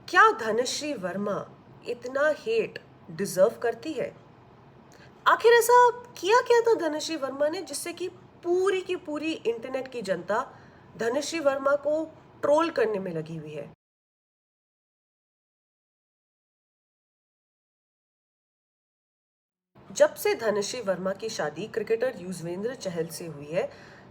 क्या धनश्री वर्मा इतना hate deserve करती है? आखिर ऐसा किया क्या था धनश्री वर्मा ने जिससे कि पूरी की पूरी इंटरनेट की जनता धनश्री वर्मा को ट्रोल करने में लगी हुई है? जब से धनश्री वर्मा की शादी क्रिकेटर युजवेंद्र चहल से हुई है,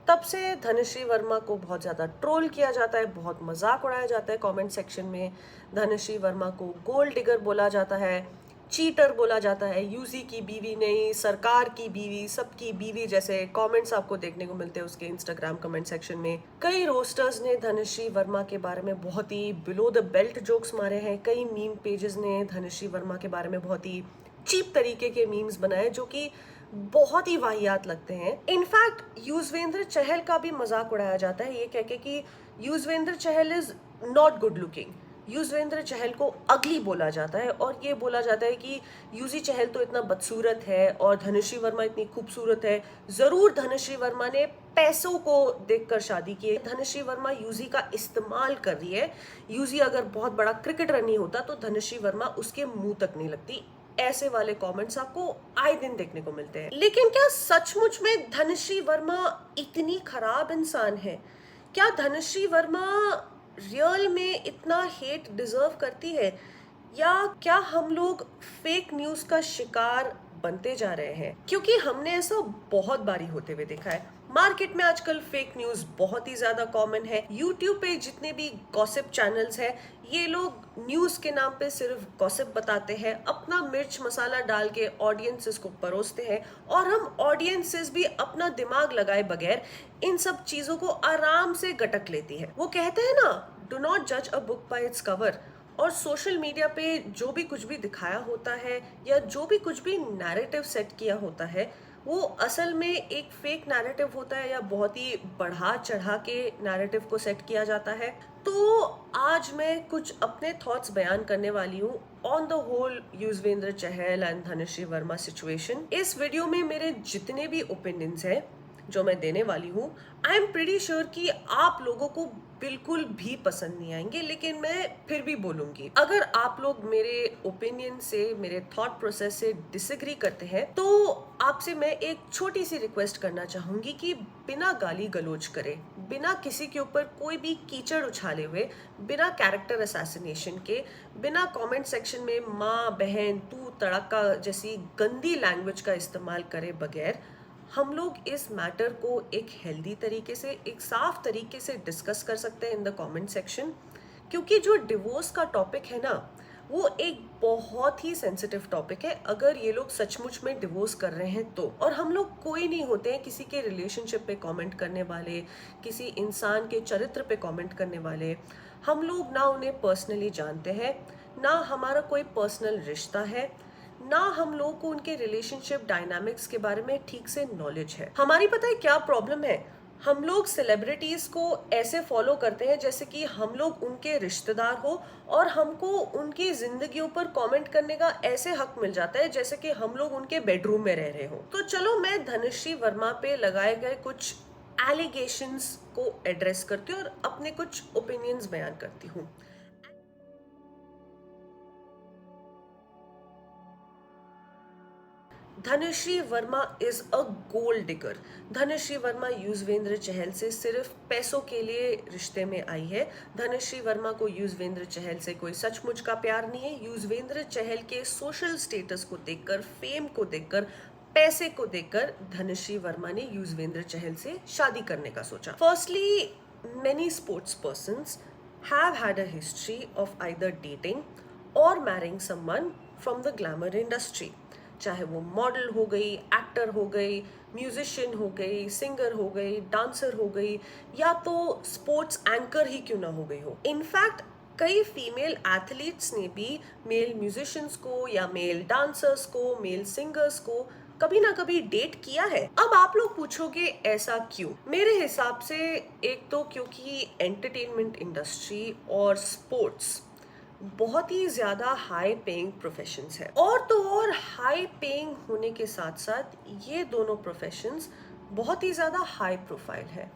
तब से धनश्री वर्मा को बहुत ज़्यादा ट्रोल किया जाता है, बहुत मजाक उड़ाया जाता है कमेंट सेक्शन में। धनश्री वर्मा को गोल्ड डिगर बोला जाता है, चीटर बोला जाता है, यूजी की बीवी नहीं, सरकार की बीवी, सबकी बीवी जैसे कमेंट्स आपको देखने को मिलते हैं उसके इंस्टाग्राम कमेंट सेक्शन में। कई रोस्टर्स ने धनश्री वर्मा के बारे में बहुत ही बिलो द बेल्ट जोक्स मारे हैं। कई मीम पेजेस ने धनश्री वर्मा के बारे में बहुत ही चीप तरीके के मीम्स बनाए जो कि बहुत ही वाहियात लगते हैं। इनफैक्ट युजवेंद्र चहल का भी मजाक उड़ाया जाता है ये कह के कि Yuzvendra Chahal is not good looking. Yuzvendra Chahal को अगली बोला जाता है और ये बोला जाता है कि यूजी चहल तो इतना बदसूरत है और धनश्री वर्मा इतनी खूबसूरत है, जरूर धनश्री वर्मा ने पैसों को देखकर शादी की है। धनश्री वर्मा यूजी का इस्तेमाल कर रही है। यूजी अगर बहुत बड़ा क्रिकेटर नहीं होता तो धनश्री वर्मा उसके मुंह तक नहीं लगती। ऐसे वाले कमेंट्स आपको आए दिन देखने को मिलते हैं। लेकिन क्या सचमुच में धनश्री वर्मा इतनी खराब इंसान है? क्या धनश्री वर्मा रियल में इतना हेट डिजर्व करती है, या क्या हम लोग फेक न्यूज का शिकार बनते जा रहे हैं? क्योंकि हमने ऐसा बहुत बारी होते हुए देखा है। मार्केट में आजकल फेक न्यूज बहुत ही ज्यादा कॉमन है। यूट्यूब पे जितने भी गॉसिप चैनल्स हैं, ये लोग न्यूज के नाम पे सिर्फ गॉसिप बताते हैं, अपना मिर्च मसाला डाल के ऑडियंसेस को परोसते हैं, और हम ऑडियंसेस भी अपना दिमाग लगाए बगैर इन सब चीजों को आराम से गटक लेती है। वो कहते हैं ना, डू नॉट जज a book by its cover. और सोशल मीडिया पे जो भी कुछ भी दिखाया होता है या जो भी कुछ भी नैरेटिव सेट किया होता है, वो असल में एक फेक नैरेटिव होता है या बहुत ही बढ़ा चढ़ा के नैरेटिव को सेट किया जाता है। तो आज मैं कुछ अपने थॉट्स बयान करने वाली हूँ on the whole Yuzvendra Chahal and Dhanashree Verma situation. इस वीडियो में मेरे जितने भी ओपिनियंस हैं जो मैं देने वाली हूँ, आई एम प्रीटी श्योर कि आप लोगों को बिल्कुल भी पसंद नहीं आएंगे, लेकिन मैं फिर भी बोलूंगी। अगर आप लोग मेरे ओपिनियन से, मेरे थॉट प्रोसेस से डिसएग्री करते हैं, तो आपसे मैं एक छोटी सी रिक्वेस्ट करना चाहूंगी कि बिना गाली गलौज करे, बिना किसी के ऊपर कोई भी कीचड़ उछाले हुए, बिना कैरेक्टर असैसिनेशन के, बिना कमेंट सेक्शन में माँ बहन तू तड़का जैसी गंदी लैंग्वेज का इस्तेमाल करे बगैर, हम लोग इस मैटर को एक हेल्दी तरीके से, एक साफ तरीके से डिस्कस कर सकते हैं इन द कमेंट सेक्शन। क्योंकि जो डिवोर्स का टॉपिक है ना, वो एक बहुत ही सेंसिटिव टॉपिक है अगर ये लोग सचमुच में डिवोर्स कर रहे हैं तो। और हम लोग कोई नहीं होते हैं किसी के रिलेशनशिप पे कमेंट करने वाले, किसी इंसान के चरित्र पे कमेंट करने वाले। हम लोग ना उन्हें पर्सनली जानते हैं, ना हमारा कोई पर्सनल रिश्ता है, ना हम लोगों को उनके रिलेशनशिप डायनामिक्स के बारे में ठीक से नॉलेज है। हमारी पता है क्या प्रॉब्लम है? हम लोग सेलिब्रिटीज को ऐसे फॉलो करते हैं जैसे कि हम लोग उनके रिश्तेदार हो, और हमको उनकी जिंदगियों पर कमेंट करने का ऐसे हक मिल जाता है जैसे कि हम लोग उनके बेडरूम में रह रहे हो। तो चलो मैं धनश्री वर्मा पे लगाए गए कुछ एलिगेशंस को एड्रेस करती हूँ और अपने कुछ ओपिनियंस बयान करती हूँ। Dhanashree Verma is a gold digger. Dhanashree Verma Yuzvendra Chahal से सिर्फ पैसों के लिए रिश्ते में आई है। धनश्री वर्मा को युजवेंद्र चहल से कोई सचमुच का प्यार नहीं है। युजवेंद्र चहल के सोशल स्टेटस को देखकर, फेम को देखकर, पैसे को देखकर धनश्री वर्मा ने युजवेंद्र चहल से शादी करने का सोचा। Firstly, many sports persons have had a history of either dating और marrying someone from the glamour industry. चाहे वो मॉडल हो गई, एक्टर हो गई, म्यूजिशियन हो गई, सिंगर हो गई, डांसर हो गई, या तो स्पोर्ट्स एंकर ही क्यों ना हो गई हो। इनफैक्ट कई फीमेल एथलीट्स ने भी मेल म्यूजिशियंस को या मेल डांसर्स को, मेल सिंगर्स को कभी ना कभी डेट किया है। अब आप लोग पूछोगे ऐसा क्यों? मेरे हिसाब से एक तो क्योंकि एंटरटेनमेंट इंडस्ट्री और स्पोर्ट्स बहुत ही ज्यादा हाई पेइंग प्रोफेशंस है, और तो और हाई पेइंग होने के साथ साथ ये दोनों प्रोफेशंस बहुत ही ज्यादा हाई प्रोफाइल है।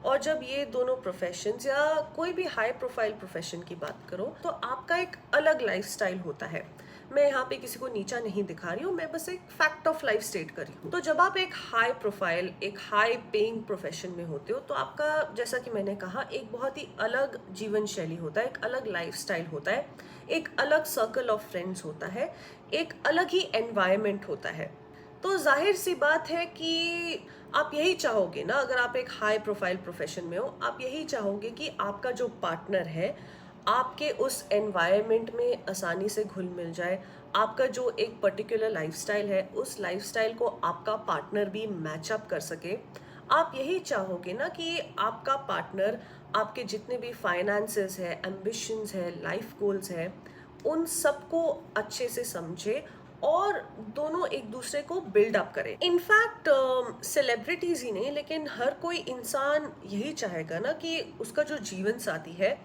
और जब ये दोनों प्रोफेशंस या कोई भी हाई प्रोफाइल प्रोफेशन की बात करो तो आपका एक अलग लाइफस्टाइल होता है। मैं यहाँ पे किसी को नीचा नहीं दिखा रही हूँ, मैं बस एक फैक्ट ऑफ लाइफ स्टेट कर रही हूँ। तो जब आप एक हाई प्रोफाइल, एक हाई पेइंग प्रोफेशन में होते हो तो आपका, जैसा कि मैंने कहा, एक बहुत ही अलग जीवन शैली होता है, एक अलग लाइफस्टाइल होता है, एक अलग सर्कल ऑफ फ्रेंड्स होता है, एक अलग ही एनवायरनमेंट होता है। तो जाहिर सी बात है कि आप यही चाहोगे ना, अगर आप एक हाई प्रोफाइल प्रोफेशन में हो, आप यही चाहोगे कि आपका जो पार्टनर है आपके उस एनवायरनमेंट में आसानी से घुल मिल जाए। आपका जो एक पर्टिकुलर लाइफस्टाइल है उस लाइफस्टाइल को आपका पार्टनर भी मैच अप कर सके। आप यही चाहोगे ना कि आपका पार्टनर आपके जितने भी फाइनेंसेस है, एम्बिशंस है, लाइफ गोल्स है, उन सबको अच्छे से समझे और दोनों एक दूसरे को बिल्ड अप करें। इनफैक्ट सेलिब्रिटीज ही नहीं, लेकिन हर कोई इंसान यही चाहेगा ना कि उसका जो जीवन साथी है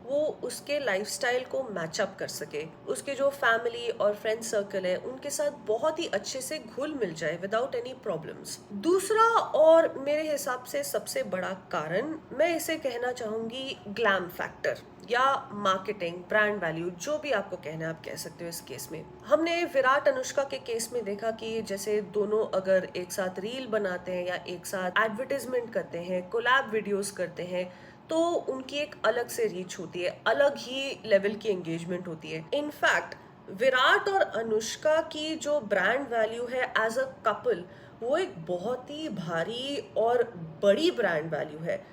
वो उसके लाइफस्टाइल को मैच अप कर सके, उसके जो फैमिली और फ्रेंड सर्कल है उनके साथ बहुत ही अच्छे से घुल मिल जाए विदाउट एनी प्रॉब्लम्स। दूसरा और मेरे हिसाब से सबसे बड़ा कारण, मैं इसे कहना चाहूंगी ग्लैम फैक्टर या मार्केटिंग, ब्रांड वैल्यू, जो भी आपको कहना है आप कह सकते हो। इस केस में हमने विराट अनुष्का के केस में देखा कि जैसे दोनों अगर एक साथ रील बनाते हैं या एक साथ एडवर्टाइजमेंट करते हैं, कोलैब वीडियोस करते हैं, तो उनकी एक अलग से रीच होती है, अलग ही लेवल की एंगेजमेंट होती है। इनफैक्ट विराट और अनुष्का की जो ब्रांड वैल्यू है एज अ कपल, वो एक बहुत ही भारी और बड़ी ब्रांड वैल्यू है।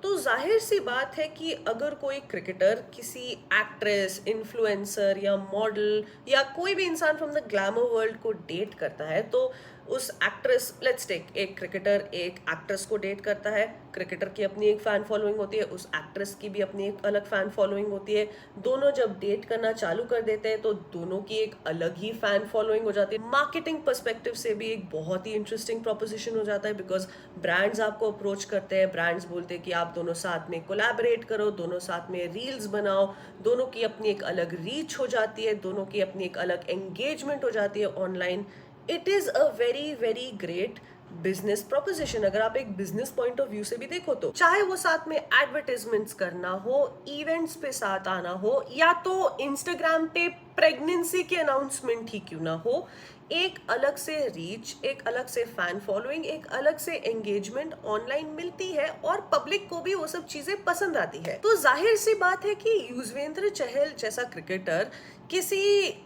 तो जाहिर सी बात है कि अगर कोई क्रिकेटर किसी एक्ट्रेस, इन्फ्लुएंसर या मॉडल या कोई भी इंसान फ्रॉम द ग्लैमर वर्ल्ड को डेट करता है, तो उस एक्ट्रेस, लेट्स टेक, एक क्रिकेटर एक एक्ट्रेस को डेट करता है, क्रिकेटर की अपनी एक फैन फॉलोइंग होती है, उस एक्ट्रेस की भी अपनी एक अलग फैन फॉलोइंग होती है। दोनों जब डेट करना चालू कर देते हैं तो दोनों की एक अलग ही फैन फॉलोइंग हो जाती है। मार्केटिंग पर्सपेक्टिव से भी एक बहुत ही इंटरेस्टिंग प्रोपोजिशन हो जाता है, बिकॉज ब्रांड्स आपको अप्रोच करते हैं, ब्रांड्स बोलते हैं कि आप दोनों साथ में कोलैबोरेट करो, दोनों साथ में रील्स बनाओ, दोनों की अपनी एक अलग रीच हो जाती है, दोनों की अपनी एक अलग एंगेजमेंट हो जाती है online. It is a very very great business proposition. अगर आप एक बिजनेस पॉइंट ऑफ व्यू से भी देखो तो, चाहे वो साथ में एडवर्टाइजमेंट्स करना हो, इवेंट्स पे साथ आना हो, या तो इंस्टाग्राम पे प्रेगनेंसी के अनाउंसमेंट ही क्यों ना हो, एक अलग से रीच, एक अलग से फैन फॉलोइंग, एक अलग से एंगेजमेंट ऑनलाइन मिलती है और पब्लिक को भी वो सब चीजें पसंद आती है। तो जाहिर सी बात है कि युजवेंद्र चहल जैसा क्रिकेटर किसी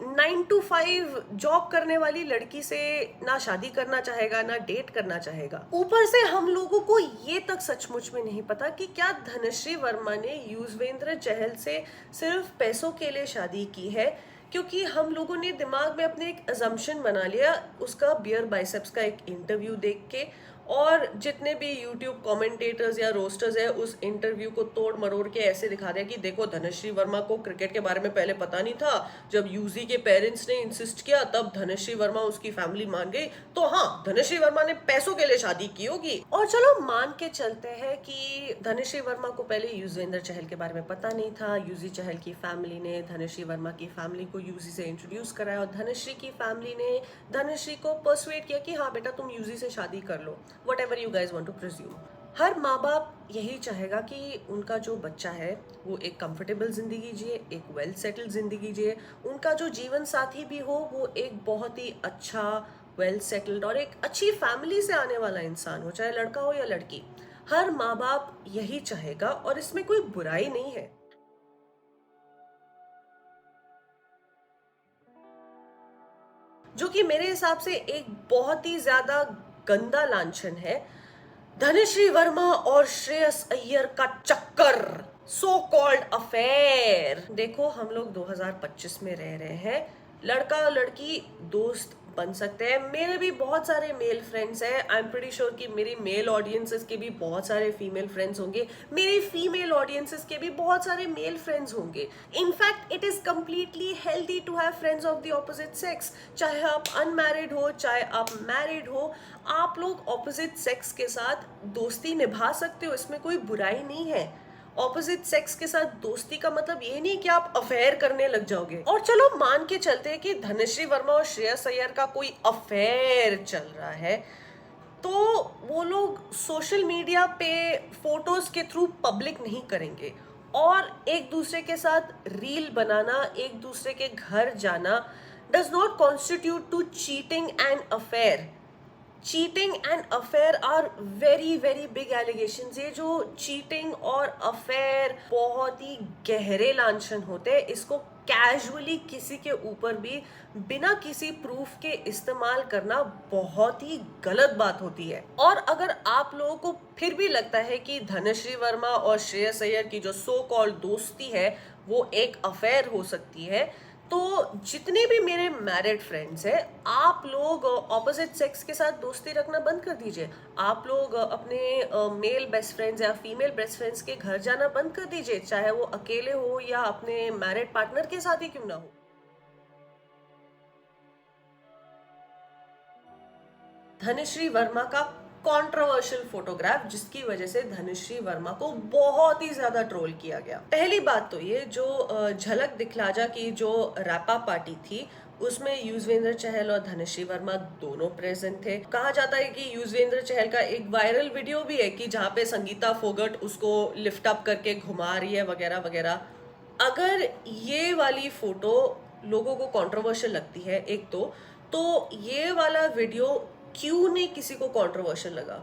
9 to 5 जॉब करने वाली लड़की से ना शादी करना चाहेगा, ना डेट करना चाहेगा। ऊपर से हम लोगों को ये तक सचमुच में नहीं पता कि क्या धनश्री वर्मा ने युजवेंद्र चहल से सिर्फ पैसों के लिए शादी की है, क्योंकि हम लोगों ने दिमाग में अपने एक अजम्पशन बना लिया उसका बियर बाइसेप्स का एक इंटरव्यू देख के, और जितने भी यूट्यूब कमेंटेटर्स या रोस्टर्स है उस इंटरव्यू को तोड़ मरोड़ के ऐसे दिखा दिया कि देखो धनश्री वर्मा को क्रिकेट के बारे में पहले पता नहीं था, जब यूजी के पेरेंट्स ने इंसिस्ट किया तब धनश्री वर्मा, उसकी फैमिली मान गई, तो हाँ, धनश्री वर्मा ने पैसों के लिए शादी की होगी। और चलो मान के चलते हैं कि धनश्री वर्मा को पहले युजवेंद्र चहल के बारे में पता नहीं था, यूजी चहल की फैमिली ने धनश्री वर्मा की फैमिली को यूजी से इंट्रोड्यूस कराया और धनश्री की फैमिली ने धनश्री को परसुएट किया कि हाँ बेटा तुम यूजी से शादी कर लो, whatever you guys want to presume। हर माँ बाप यही चाहेगा कि उनका जो बच्चा है वो एक कंफर्टेबल जिंदगी जिए, एक वेल सेटल्ड जिंदगी जिए, उनका जो जीवन साथी भी हो वो एक बहुत ही अच्छा, वेल सेटल्ड और एक अच्छी फैमिली से आने वाला इंसान हो, चाहे लड़का हो या लड़की। हर माँ बाप यही चाहेगा और इसमें कोई बुराई नहीं है। जो कि मेरे हिसाब से एक बहुत ही ज्यादा गंदा लांछन है धनश्री वर्मा और श्रेयस अय्यर का चक्कर, सो कॉल्ड अफेयर। देखो हम लोग 2025 में रह रहे हैं, लड़का और लड़की दोस्त बन सकते हैं। मेरे भी बहुत सारे मेल फ्रेंड्स हैं, आई एम प्रीटी श्योर कि मेरी मेल ऑडियंसेस के भी बहुत सारे फीमेल फ्रेंड्स होंगे, मेरी फीमेल ऑडियंसेस के भी बहुत सारे मेल फ्रेंड्स होंगे। In fact it is completely healthy to have friends of the opposite sex, चाहे आप अनमैरिड हो चाहे आप मैरिड हो, आप लोग ऑपोजिट सेक्स के साथ दोस्ती निभा सकते हो, इसमें कोई बुराई नहीं है। ऑपोजिट सेक्स के साथ दोस्ती का मतलब ये नहीं कि आप अफेयर करने लग जाओगे। और चलो मान के चलते हैं कि धनश्री वर्मा और श्रेयस अय्यर का कोई अफेयर चल रहा है, तो वो लोग सोशल मीडिया पे फोटोज के थ्रू पब्लिक नहीं करेंगे, और एक दूसरे के साथ रील बनाना, एक दूसरे के घर जाना does not constitute to cheating and affair. Cheating and affair are very very big allegations. ये जो चीटिंग और अफेयर बहुत ही गहरे लांछन होते हैं, इसको कैजुअली किसी के ऊपर भी बिना किसी प्रूफ के इस्तेमाल करना बहुत ही गलत बात होती है। और अगर आप लोगों को फिर भी लगता है कि धनश्री वर्मा और श्रेयस अय्यर की जो सो कॉल्ड दोस्ती है वो एक अफेयर हो सकती है, तो जितने भी मेरे मैरिड फ्रेंड्स हैं, आप लोग ऑपोजिट सेक्स के साथ दोस्ती रखना बंद कर दीजिए। आप लोग अपने मेल बेस्ट फ्रेंड्स या फीमेल बेस्ट फ्रेंड्स के घर जाना बंद कर दीजिए, चाहे वो अकेले हो या अपने मैरिड पार्टनर के साथ ही क्यों ना हो। धनश्री वर्मा का कंट्रोवर्शियल फोटोग्राफ, जिसकी वजह से धनश्री वर्मा को बहुत ही ज्यादा ट्रोल किया गया। पहली बात तो ये जो झलक दिखलाजा की जो रैपा पार्टी थी, उसमें युजवेंद्र चहल और धनश्री वर्मा दोनों प्रेजेंट थे। कहा जाता है कि युजवेंद्र चहल का एक वायरल वीडियो भी है कि जहाँ पे संगीता फोगट उसको लिफ्ट अप करके घुमा रही है वगैरह वगैरह। अगर ये वाली फोटो लोगों को कंट्रोवर्शियल लगती है एक तो ये वाला वीडियो क्यों नहीं किसी को कंट्रोवर्शियल लगा?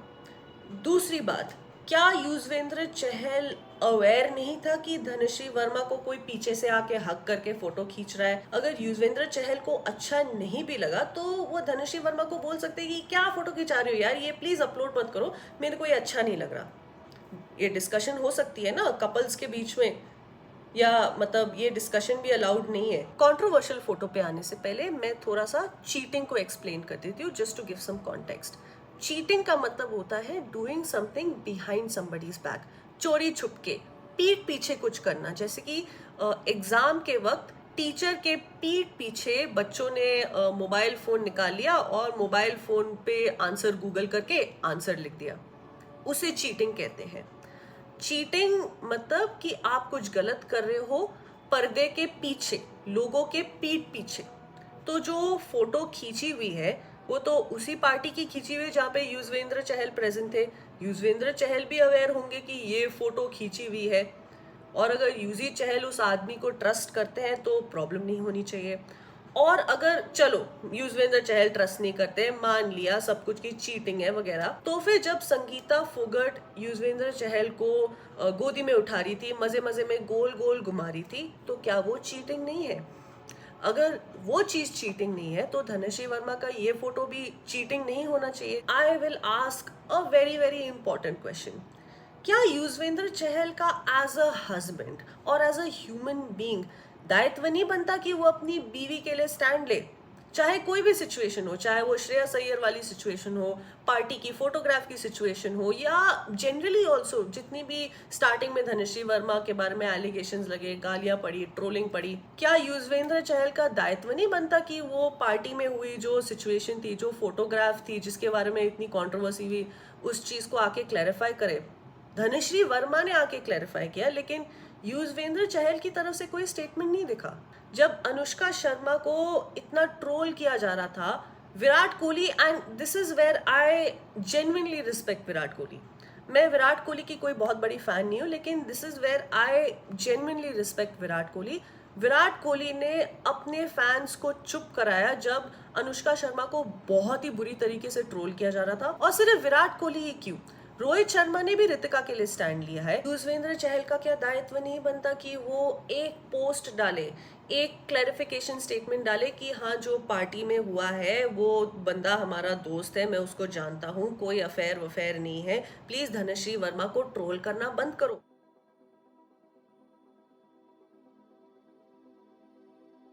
दूसरी बात, क्या युजवेंद्र चहल अवेयर नहीं था कि धनश्री वर्मा को कोई पीछे से आके हक करके फोटो खींच रहा है? अगर युजवेंद्र चहल को अच्छा नहीं भी लगा तो वो धनश्री वर्मा को बोल सकते हैं कि क्या फोटो खिंचा रही हो यार, ये प्लीज अपलोड मत करो, मेरे को ये अच्छा नहीं लग रहा। ये डिस्कशन हो सकती है ना कपल्स के बीच में, या मतलब ये डिस्कशन भी अलाउड नहीं है। कंट्रोवर्शियल फोटो पे आने से पहले मैं थोड़ा सा चीटिंग को एक्सप्लेन कर देती हूँ, just to give some context. Cheating का मतलब होता है doing something behind somebody's back, चोरी छुपके, पीठ पीछे कुछ करना। जैसे कि एग्जाम के वक्त टीचर के पीठ पीछे बच्चों ने मोबाइल फोन निकाल लिया और मोबाइल फोन पे आंसर गूगल करके आंसर लिख दिया, उसे चीटिंग कहते हैं। चीटिंग मतलब कि आप कुछ गलत कर रहे हो पर्दे के पीछे, लोगों के पीठ पीछे। तो जो फोटो खींची हुई है वो तो उसी पार्टी की खींची हुई जहाँ पे युजवेंद्र चहल प्रेजेंट थे। युजवेंद्र चहल भी अवेयर होंगे कि ये फोटो खींची हुई है, और अगर यूजी चहल उस आदमी को ट्रस्ट करते हैं तो प्रॉब्लम नहीं होनी चाहिए। और अगर चलो युजवेंद्र चहल ट्रस्ट नहीं करते, मान लिया सब कुछ की चीटिंग है वगैरह, तो फिर जब संगीता फोगट युजवेंद्र चहल को गोदी में उठा रही थी, मजे मजे में गोल गोल घुमा रही थी, तो क्या वो चीटिंग नहीं है? अगर वो चीज चीटिंग नहीं है तो धनश्री वर्मा का ये फोटो भी चीटिंग नहीं होना चाहिए। I will ask a very very important question. क्या युजवेंद्र चहल का एज अ हस्बैंड और एज अ ह्यूमन बीइंग दायित्व नहीं बनता कि वो अपनी बीवी के लिए स्टैंड ले? चाहे कोई भी सिचुएशन हो, चाहे वो श्रेयस अय्यर वाली सिचुएशन हो, पार्टी की फोटोग्राफ की सिचुएशन हो, या जनरली ऑल्सो जितनी भी स्टार्टिंग में धनश्री वर्मा के बारे में एलिगेशंस लगे, गालियां पड़ी, ट्रोलिंग पड़ी, क्या युजवेंद्र चहल का दायित्व नहीं बनता कि वो पार्टी में हुई जो सिचुएशन थी, जो फोटोग्राफ थी जिसके बारे में इतनी कॉन्ट्रोवर्सी हुई, उस चीज को आके क्लैरिफाई करे? धनश्री वर्मा ने आके क्लैरिफाई किया, लेकिन युजवेंद्र चहल की तरफ से कोई स्टेटमेंट नहीं दिखा। जब अनुष्का शर्मा को इतना ट्रोल किया जा रहा था, Virat Kohli, and this is where I genuinely respect Virat Kohli. मैं विराट कोहली की कोई बहुत बड़ी फैन नहीं हूँ, लेकिन this is where I genuinely respect Virat Kohli. Virat Kohli ने अपने फैंस को चुप कराया जब अनुष्का शर्मा को बहुत ही बुरी तरीके से ट्रोल किया जा रहा था। और सिर्फ विराट कोहली ही क्यों, रोहित शर्मा ने भी ऋतिका के लिए स्टैंड लिया है। युजवेंद्र चहल का क्या दायित्व नहीं बनता कि वो एक पोस्ट डाले, एक क्लैरिफिकेशन स्टेटमेंट डाले कि हाँ जो पार्टी में हुआ है वो बंदा हमारा दोस्त है, मैं उसको जानता हूँ, कोई अफेयर वफेयर नहीं है, प्लीज धनश्री वर्मा को ट्रोल करना बंद करो।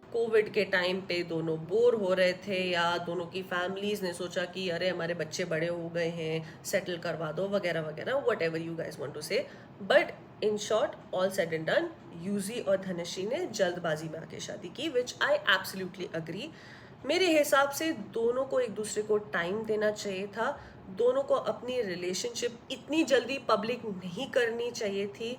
कोविड के टाइम पे दोनों बोर हो रहे थे, या दोनों की फैमिलीज ने सोचा कि अरे हमारे बच्चे बड़े हो गए हैं, सेटल करवा दो वगैरह वगैरह, whatever you guys want to say. But in short, all said and done, Yuzi और धनश्री ने जल्दबाजी में आके शादी की, विच आई एब्सोल्युटली अग्री। मेरे हिसाब से दोनों को एक दूसरे को टाइम देना चाहिए था, दोनों को अपनी रिलेशनशिप इतनी जल्दी पब्लिक नहीं करनी चाहिए थी,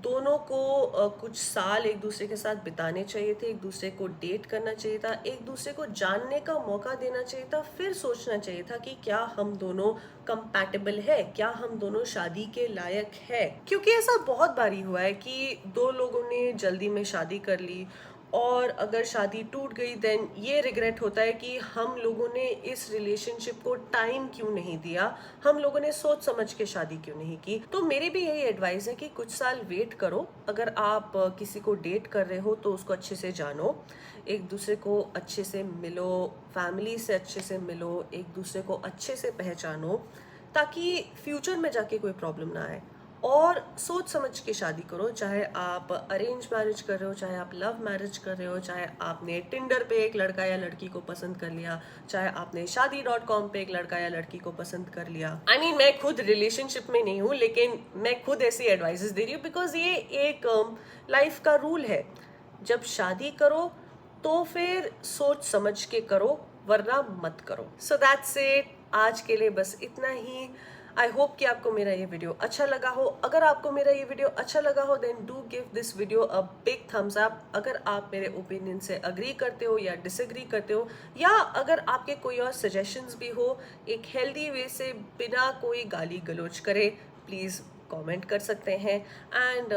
दोनों को कुछ साल एक दूसरे के साथ बिताने चाहिए थे, एक दूसरे को डेट करना चाहिए था, एक दूसरे को जानने का मौका देना चाहिए था, फिर सोचना चाहिए था कि क्या हम दोनों कंपैटिबल है, क्या हम दोनों शादी के लायक है। क्योंकि ऐसा बहुत बारी हुआ है कि दो लोगों ने जल्दी में शादी कर ली और अगर शादी टूट गई देन ये रिग्रेट होता है कि हम लोगों ने इस रिलेशनशिप को टाइम क्यों नहीं दिया, हम लोगों ने सोच समझ के शादी क्यों नहीं की। तो मेरी भी यही एडवाइस है कि कुछ साल वेट करो। अगर आप किसी को डेट कर रहे हो तो उसको अच्छे से जानो, एक दूसरे को अच्छे से मिलो, फैमिली से अच्छे से मिलो, एक दूसरे को अच्छे से पहचानो, ताकि फ्यूचर में जाके कोई प्रॉब्लम ना आए। और सोच समझ के शादी करो, चाहे आप अरेंज मैरिज कर रहे हो, चाहे आप लव मैरिज कर रहे हो, चाहे आपने टिंडर पे एक लड़का या लड़की को पसंद कर लिया, चाहे आपने शादी.com पे एक लड़का या लड़की को पसंद कर लिया। मैं खुद रिलेशनशिप में नहीं हूँ, लेकिन मैं खुद ऐसी एडवाइसेस दे रही हूँ बिकॉज ये एक लाइफ का रूल है। जब शादी करो तो फिर सोच समझ के करो, वरना मत करो। सो दैट्स इट, आज के लिए बस इतना ही। आई होप कि आपको मेरा ये वीडियो अच्छा लगा हो। अगर आपको मेरा ये वीडियो अच्छा लगा हो then do give this video a big thumbs up. अगर आप मेरे ओपिनियन से अग्री करते हो या डिसएग्री करते हो, या अगर आपके कोई और सजेशंस भी हो एक हेल्दी वे से बिना कोई गाली गलौज करे, प्लीज़ कमेंट कर सकते हैं। And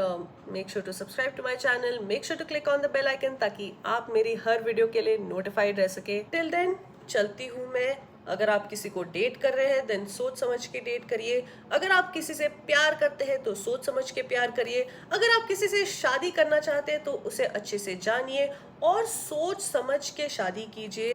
make sure to subscribe to my channel, make sure to click on the bell icon ताकि आप मेरी हर वीडियो के लिए नोटिफाइड रह सके। टिल देन चलती हूँ मैं। अगर आप किसी को डेट कर रहे हैं देन सोच समझ के डेट करिए। अगर आप किसी से प्यार करते हैं तो सोच समझ के प्यार करिए। अगर आप किसी से शादी करना चाहते हैं तो उसे अच्छे से जानिए और सोच समझ के शादी कीजिए,